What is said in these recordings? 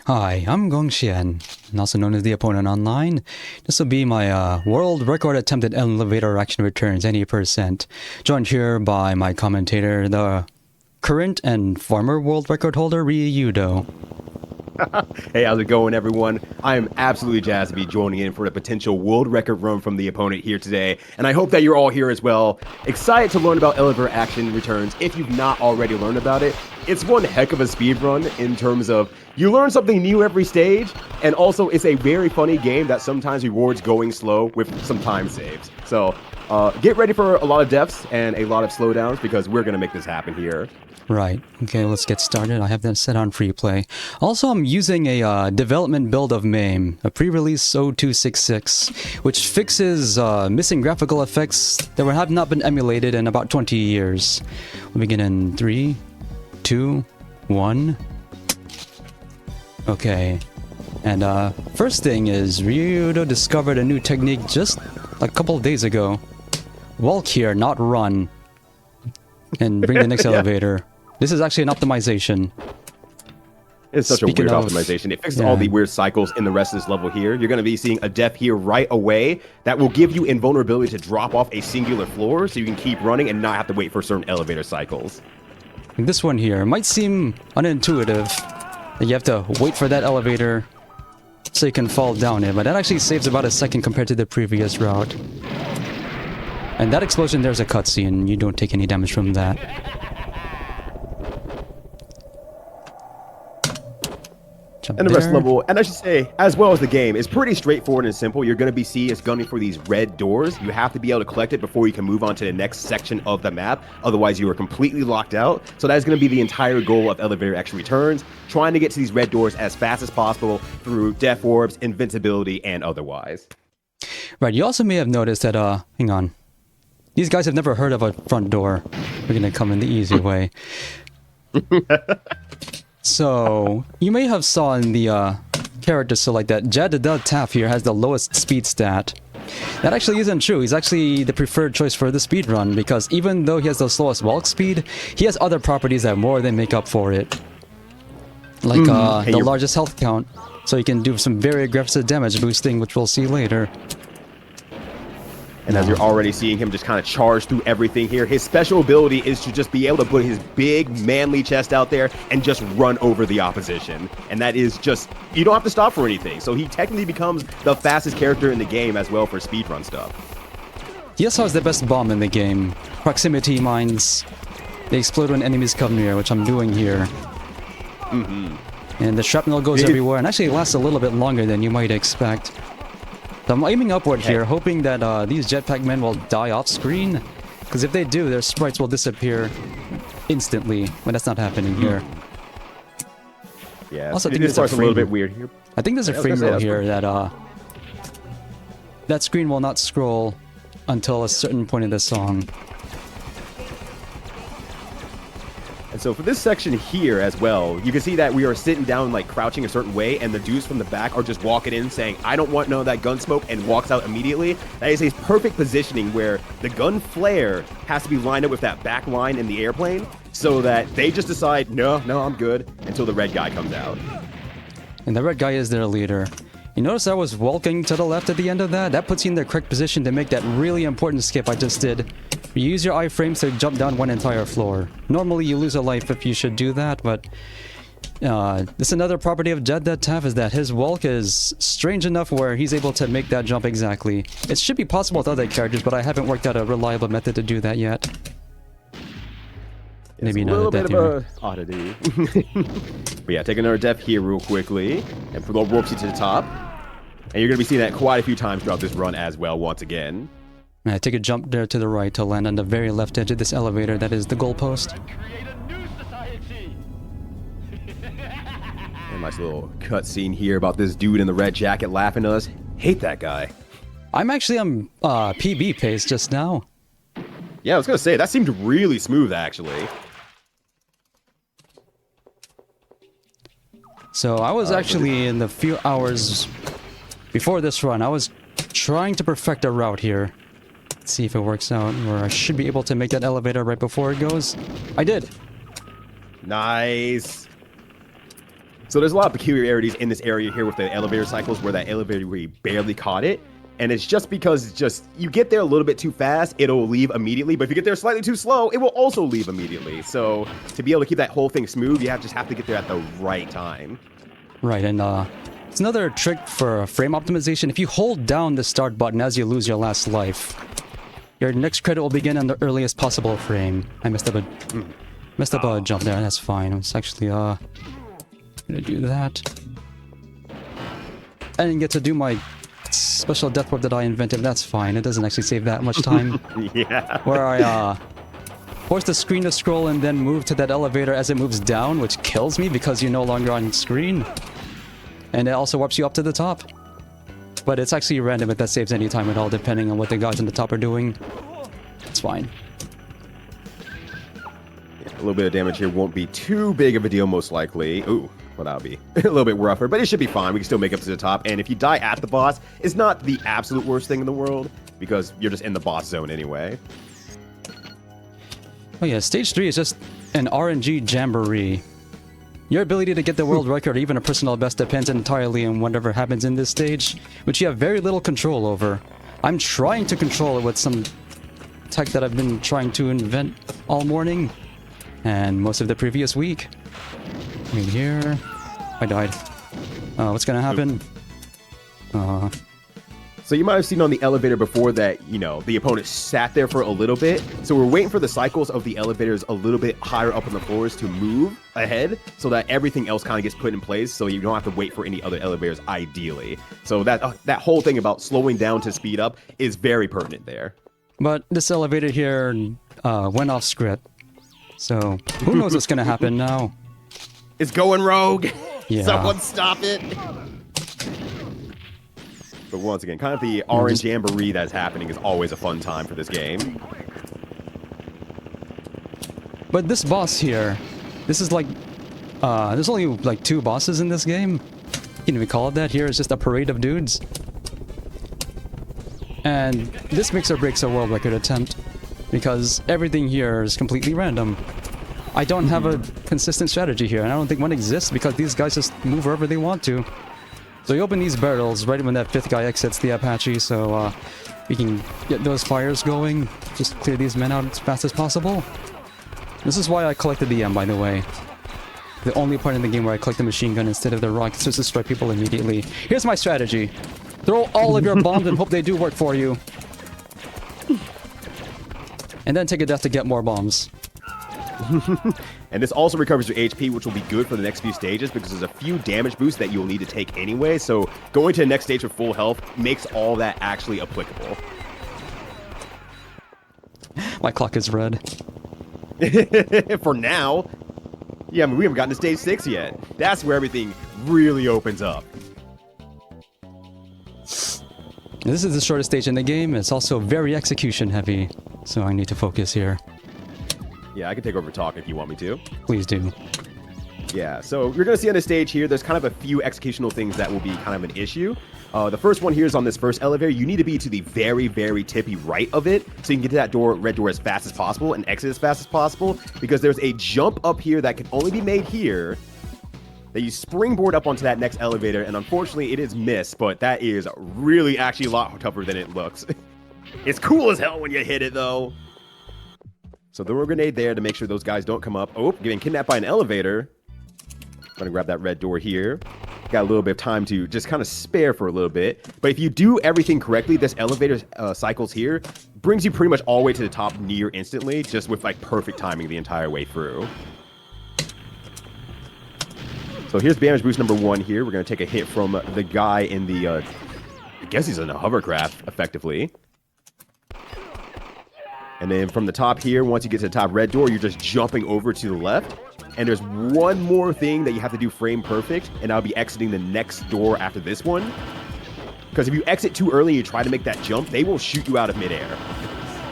Hi, I'm Gong Xian, also known as the Opponent Online. This will be my world record attempt at elevator action returns, any percent. Joined here by my commentator, the current and former world record holder, Ryudo. Hey, how's it going, everyone? I am absolutely jazzed to be joining in for a potential world record run from the opponent here today, and I hope that you're all here as well. Excited to learn about elevator action returns if you've not already learned about it. It's one heck of a speed run in terms of you learn something new every stage, and also it's a very funny game that sometimes rewards going slow with some time saves. So get ready for a lot of deaths and a lot of slowdowns because we're going to make this happen here. Right, okay, let's get started. I have that set on free play. Also, I'm using a development build of MAME, a pre-release 0266, which fixes missing graphical effects that have not been emulated in about 20 years. We'll begin in 3, 2, 1. Okay, and first thing is, Ryudo discovered a new technique just a couple of days ago. Walk here, not run. And bring the next elevator. This is actually an optimization. It's such a weird optimization. It fixes all the weird cycles in the rest of this level here. You're going to be seeing a death here right away that will give you invulnerability to drop off a singular floor so you can keep running and not have to wait for certain elevator cycles. This one here might seem unintuitive. That you have to wait for that elevator so you can fall down it, but that actually saves about a second compared to the previous route. And that explosion, there's a cutscene. You don't take any damage from that. And the rest of the level, and I should say, as well as the game, is pretty straightforward and simple. You're going to be seen as gunning for these red doors. You have to be able to collect it before you can move on to the next section of the map. Otherwise, you are completely locked out. So that is going to be the entire goal of Elevator Action Returns, trying to get to these red doors as fast as possible through death orbs, invincibility, and otherwise. Right, you also may have noticed that, hang on. These guys have never heard of a front door. We're going to come in the easy way. So, you may have saw in the character select that RGLtvs here has the lowest speed stat. That actually isn't true. He's actually the preferred choice for the speedrun because even though he has the slowest walk speed, he has other properties that more than make up for it. Like the largest health count, so he can do some very aggressive damage boosting, which we'll see later. And as you're already seeing him just kind of charge through everything here, his special ability is to just be able to put his big, manly chest out there and just run over the opposition. And that is just, you don't have to stop for anything. So he technically becomes the fastest character in the game as well for speedrun stuff. He also has the best bomb in the game. Proximity mines. They explode when enemies come near, which I'm doing here. And the shrapnel goes everywhere and actually lasts a little bit longer than you might expect. So I'm aiming upward here, hoping that these jetpack men will die off screen. Because if they do, their sprites will disappear instantly, but that's not happening here. Yeah, also, I think this part's a little bit weird here. I think there's a frame rule here that that screen will not scroll until a certain point in the song. And so for this section here as well, you can see that we are sitting down, like crouching a certain way, and the dudes from the back are just walking in saying, I don't want none of that gun smoke, and walks out immediately. That is a perfect positioning where the gun flare has to be lined up with that back line in the airplane so that they just decide, no, I'm good, until the red guy comes out. And the red guy is their leader. You notice I was walking to the left at the end of that? That puts you in the correct position to make that really important skip I just did. You use your iframes to jump down one entire floor. Normally you lose a life if you should do that, but this is another property of RGLtvs is that his walk is strange enough where he's able to make that jump exactly. It should be possible with other characters, but I haven't worked out a reliable method to do that yet. Maybe not a little bit of a oddity. But yeah, take another death here real quickly, and go ropes you to the top. And you're going to be seeing that quite a few times throughout this run as well, once again. I take a jump there to the right to land on the very left edge of this elevator that is the goalpost. A nice little cutscene here about this dude in the red jacket laughing at us. Hate that guy. I'm actually on PB pace just now. Yeah, I was going to say, that seemed really smooth, actually. So I was actually in the few hours before this run, I was trying to perfect a route here. Let's see if it works out, or I should be able to make that elevator right before it goes. I did. Nice. So there's a lot of peculiarities in this area here with the elevator cycles where that elevator we barely caught it. And it's just because you get there a little bit too fast, it'll leave immediately. But if you get there slightly too slow, it will also leave immediately. So to be able to keep that whole thing smooth, you just have to get there at the right time. Right, and it's another trick for frame optimization. If you hold down the start button as you lose your last life, your next credit will begin on the earliest possible frame. I messed up a jump there. That's fine. It's actually gonna do that. I didn't get to do my special death whip that I invented. That's fine. It doesn't actually save that much time. Yeah. Where I force the screen to scroll and then move to that elevator as it moves down, which kills me because you're no longer on screen. And it also warps you up to the top. But it's actually random if that saves any time at all, depending on what the guys on the top are doing. It's fine. A little bit of damage here won't be too big of a deal, most likely. Ooh, well, that'll be a little bit rougher, but it should be fine. We can still make it up to the top. And if you die at the boss, it's not the absolute worst thing in the world, because you're just in the boss zone anyway. Oh yeah, stage 3 is just an RNG jamboree. Your ability to get the world record or even a personal best depends entirely on whatever happens in this stage, which you have very little control over. I'm trying to control it with some tech that I've been trying to invent all morning and most of the previous week. Right here. I died. What's gonna happen? So you might have seen on the elevator before that, the opponent sat there for a little bit. So we're waiting for the cycles of the elevators a little bit higher up on the floors to move ahead so that everything else kind of gets put in place so you don't have to wait for any other elevators ideally. So that whole thing about slowing down to speed up is very pertinent there. But this elevator here went off script. So who knows what's gonna happen now? It's going rogue. Yeah. Someone stop it. But once again, kind of the orange jamboree that's happening is always a fun time for this game. But this boss here, this is like, there's only like 2 bosses in this game. Can we call it that? Here is just a parade of dudes. And this makes or breaks a world record attempt, because everything here is completely random. I don't have a consistent strategy here, and I don't think one exists because these guys just move wherever they want to. So you open these barrels right when that 5th guy exits the Apache, so we can get those fires going. Just clear these men out as fast as possible. This is why I collected the M, by the way. The only part in the game where I collect the machine gun instead of the rockets to destroy people immediately. Here's my strategy. Throw all of your bombs and hope they do work for you. And then take a death to get more bombs. And this also recovers your HP, which will be good for the next few stages because there's a few damage boosts that you'll need to take anyway. So going to the next stage with full health makes all that actually applicable. My clock is red. For now. Yeah, I mean, we haven't gotten to stage 6 yet. That's where everything really opens up. This is the shortest stage in the game. It's also very execution heavy, so I need to focus here. Yeah, I can take over talk if you want me to. Please do. Yeah, so you're going to see on the stage here, there's kind of a few executional things that will be kind of an issue. The first one here is on this first elevator. You need to be to the very, very tippy right of it so you can get to that door, red door, as fast as possible and exit as fast as possible, because there's a jump up here that can only be made here that you springboard up onto that next elevator, and unfortunately it is missed, but that is really actually a lot tougher than it looks. It's cool as hell when you hit it, though. So throw a grenade there to make sure those guys don't come up. Oh, getting kidnapped by an elevator. Gonna grab that red door here. Got a little bit of time to just kind of spare for a little bit. But if you do everything correctly, this elevator cycles here brings you pretty much all the way to the top near instantly, just with like perfect timing the entire way through. So here's damage boost number 1 here. We're gonna take a hit from the guy in the, I guess he's in a hovercraft, effectively. And then from the top here, once you get to the top red door, you're just jumping over to the left. And there's one more thing that you have to do frame perfect, and I'll be exiting the next door after this one. Because if you exit too early and you try to make that jump, they will shoot you out of midair.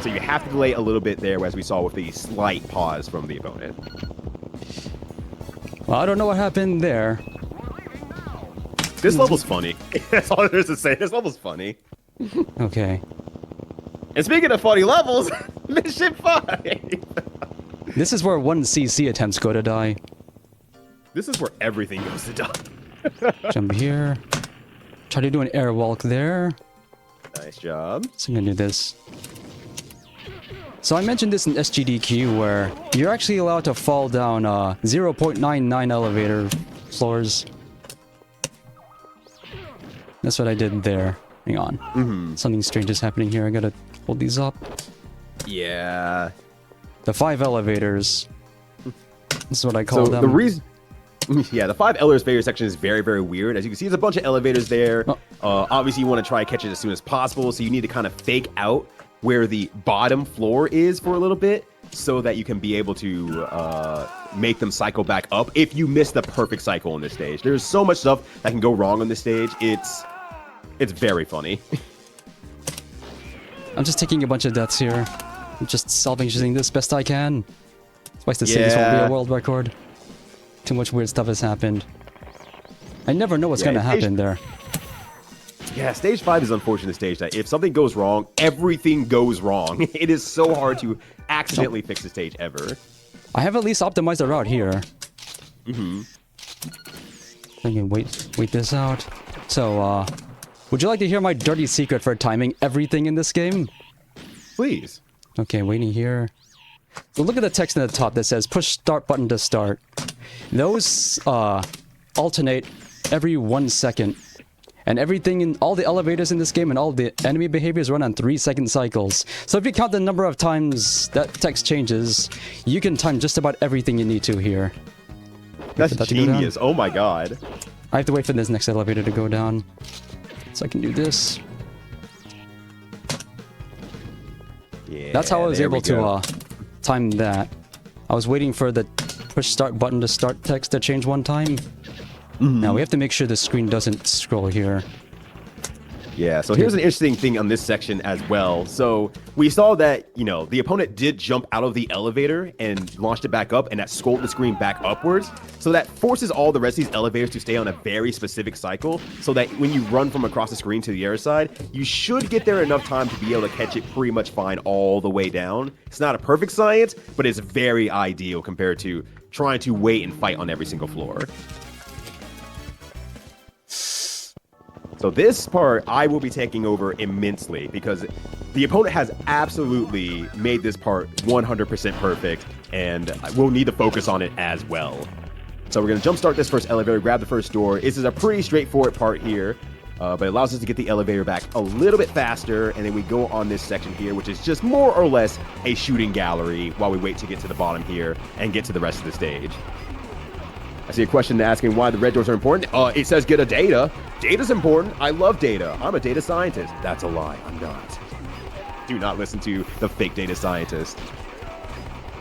So you have to delay a little bit there, as we saw with the slight pause from the opponent. Well, I don't know what happened there. This level's funny. That's all there is to say. This level's funny. Okay. And speaking of funny levels, Mission 5! This is where 1cc attempts go to die. This is where everything goes to die. Jump here. Try to do an air walk there. Nice job. So I'm gonna do this. So I mentioned this in SGDQ where you're actually allowed to fall down 0.99 elevator floors. That's what I did there. Hang on. Something strange is happening here. I gotta hold these up. Yeah. The 5 elevators. This is what I call So them. the reason... Yeah, the 5 elevator section is very, very weird. As you can see, there's a bunch of elevators there. Obviously, you want to try to catch it as soon as possible, so you need to kind of fake out where the bottom floor is for a little bit so that you can be able to make them cycle back up if you miss the perfect cycle on this stage. There's so much stuff that can go wrong on this stage. It's very funny. I'm just taking a bunch of deaths here. I'm just salvaging this best I can. Twice the cities won't be a world record. Too much weird stuff has happened. I never know what's gonna happen there. Yeah, stage 5 is an unfortunate stage that if something goes wrong, everything goes wrong. It is so hard to accidentally fix the stage ever. I have at least optimized the route here. I can wait this out. So, would you like to hear my dirty secret for timing everything in this game? Please. Okay, waiting here. So look at the text in the top that says push start button to start. Those alternate every 1 second. And everything in all the elevators in this game and all the enemy behaviors run on 3-second cycles. So if you count the number of times that text changes, you can time just about everything you need to here. That's genius. Oh my god. I have to wait for this next elevator to go down. So I can do this. Yeah, that's how I was able to time that. I was waiting for the push start button to start text to change one time. Now we have to make sure the screen doesn't scroll here. Yeah, so here's an interesting thing on this section as well. So we saw that, you know, the opponent did jump out of the elevator and launched it back up, and that scrolled the screen back upwards. So that forces all the rest of these elevators to stay on a very specific cycle, so that when you run from across the screen to the other side, you should get there enough time to be able to catch it pretty much fine all the way down. It's not a perfect science, but it's very ideal compared to trying to wait and fight on every single floor. So this part, I will be taking over immensely because the opponent has absolutely made this part 100% perfect, and we'll need to focus on it as well. So we're going to jumpstart this first elevator, grab the first door. This is a pretty straightforward part here, but it allows us to get the elevator back a little bit faster, and then we go on this section here, which is just more or less a shooting gallery while we wait to get to the bottom here and get to the rest of the stage. I see a question asking why the red doors are important. It says get a data. Data's important. I love data. I'm a data scientist. That's a lie. I'm not. Do not listen to the fake data scientist.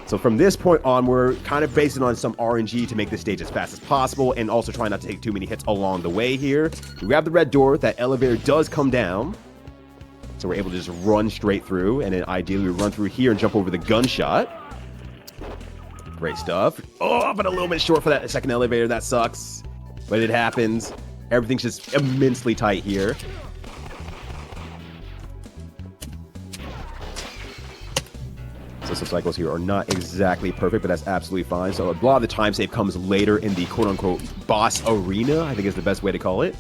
So from this point on, we're kind of basing on some RNG to make this stage as fast as possible and also trying not to take too many hits along the way here. We grab the red door. That elevator does come down. So we're able to just run straight through, and then ideally we run through here and jump over the gunshot. Great stuff. Oh, but a little bit short for that second elevator. That sucks. But it happens. Everything's just immensely tight here. So some cycles here are not exactly perfect, but that's absolutely fine. So a lot of the time save comes later in the quote-unquote boss arena, I think is the best way to call it.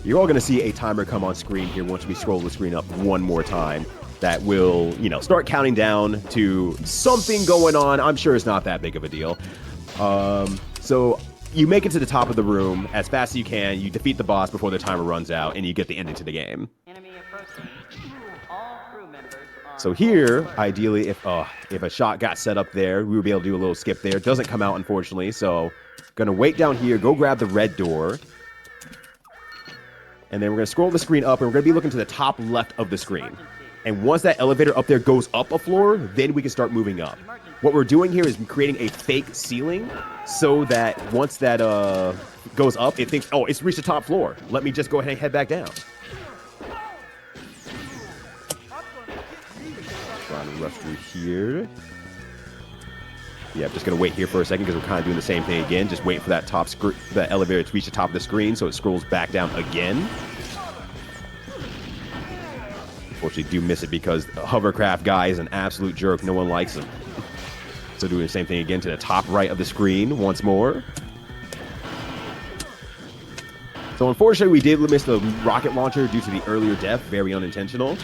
You're all going to see a timer come on screen here once we scroll the screen up one more time. That will, you know, start counting down to something going on. I'm sure it's not that big of a deal. So you make it to the top of the room as fast as you can. You defeat the boss before the timer runs out, and you get the ending to the game. So here, ideally, if a shot got set up there, we would be able to do a little skip there. It doesn't come out, unfortunately. So gonna wait down here, go grab the red door. And then we're gonna scroll the screen up, and we're gonna be looking to the top left of the screen. And once that elevator up there goes up a floor, then we can start moving up. What we're doing here is creating a fake ceiling so that once that goes up, it thinks, oh, it's reached the top floor. Let me just go ahead and head back down. Trying to rush through here. Yeah, I'm just going to wait here for a second because we're kind of doing the same thing again. Just wait for that the elevator to reach the top of the screen so it scrolls back down again. Unfortunately, do miss it because the hovercraft guy is an absolute jerk. No one likes him. So doing the same thing again to the top right of the screen once more. So unfortunately, we did miss the rocket launcher due to the earlier death. Very unintentional.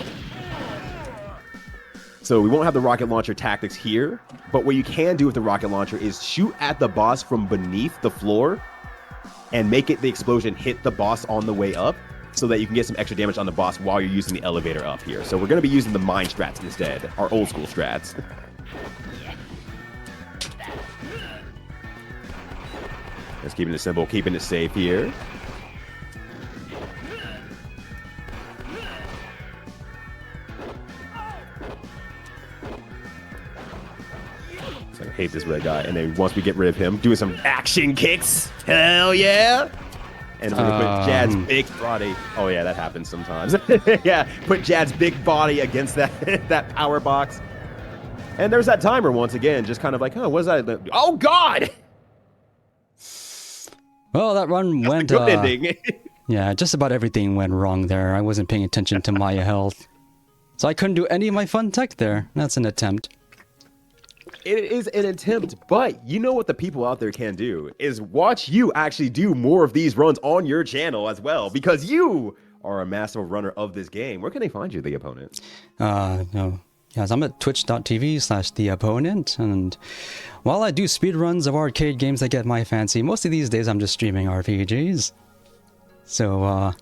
So we won't have the rocket launcher tactics here. But what you can do with the rocket launcher is shoot at the boss from beneath the floor and make the explosion hit the boss on the way up so that you can get some extra damage on the boss while you're using the elevator up here. So we're going to be using the mine strats instead, our old school strats. Just keeping it simple, keeping it safe here. So I hate this red guy. And then once we get rid of him, doing some action kicks. Hell yeah! And we're gonna put Jad's big body. Oh yeah, that happens sometimes. Yeah, put Jad's big body against that that power box. And there's that timer once again, just kind of like, oh, what is that? Oh God! Well, that run went. Good ending. Yeah, just about everything went wrong there. I wasn't paying attention to my health, so I couldn't do any of my fun tech there. That's an attempt. It is an attempt, but you know what the people out there can do is watch you actually do more of these runs on your channel as well, because you are a massive runner of this game. Where can they find you, The Opponent? No. Yes, I'm at twitch.tv/theopponent, and while I do speedruns of arcade games that get my fancy, most of these days I'm just streaming RPGs. So,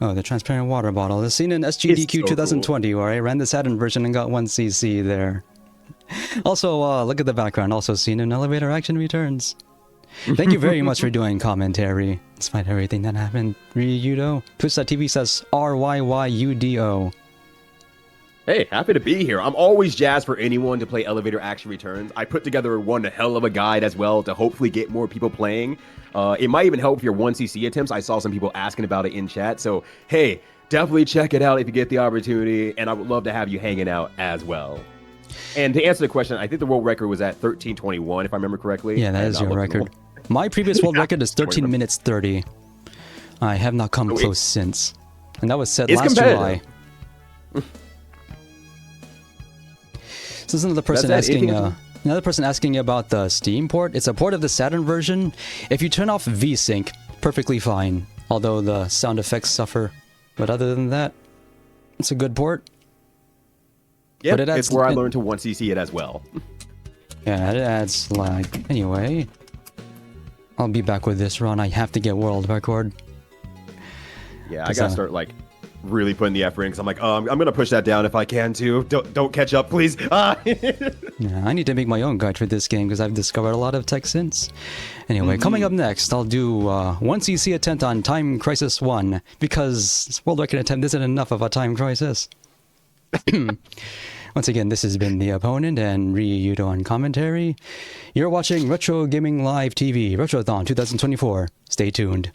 oh, the transparent water bottle is seen in SGDQ so 2020, where I ran the Saturn version and got 1 CC there. Also, look at the background, also seen in Elevator Action Returns. Thank you very much for doing commentary, despite everything that happened, Ryudo. Twitch.tv says RYYUDO. Hey, happy to be here. I'm always jazzed for anyone to play Elevator Action Returns. I put together one hell of a guide as well to hopefully get more people playing. It might even help with your 1cc attempts. I saw some people asking about it in chat. So, hey, definitely check it out if you get the opportunity. And I would love to have you hanging out as well. And to answer the question, I think the world record was at 13:21, if I remember correctly. Yeah, that is your record. My previous world record is 13 minutes 30. I have not come close since. And that was set last July. So there's another person asking about the Steam port. It's a port of the Saturn version. If you turn off VSync, perfectly fine. Although the sound effects suffer. But other than that, it's a good port. Yeah, it's where I learned to 1cc it as well. Yeah, it adds lag. Anyway, I'll be back with this run. I have to get world record. Yeah, I gotta start like really putting the effort in, because I'm like, I'm gonna push that down if I can too. Don't catch up, please. Yeah, I need to make my own guide for this game because I've discovered a lot of tech since. Anyway, coming up next, I'll do 1cc attempt on Time Crisis 1 because this world record attempt isn't enough of a time crisis. Once again, this has been The Opponent and Ryudo on commentary. You're watching Retro Gaming Live TV, Retrothon 2024. Stay tuned.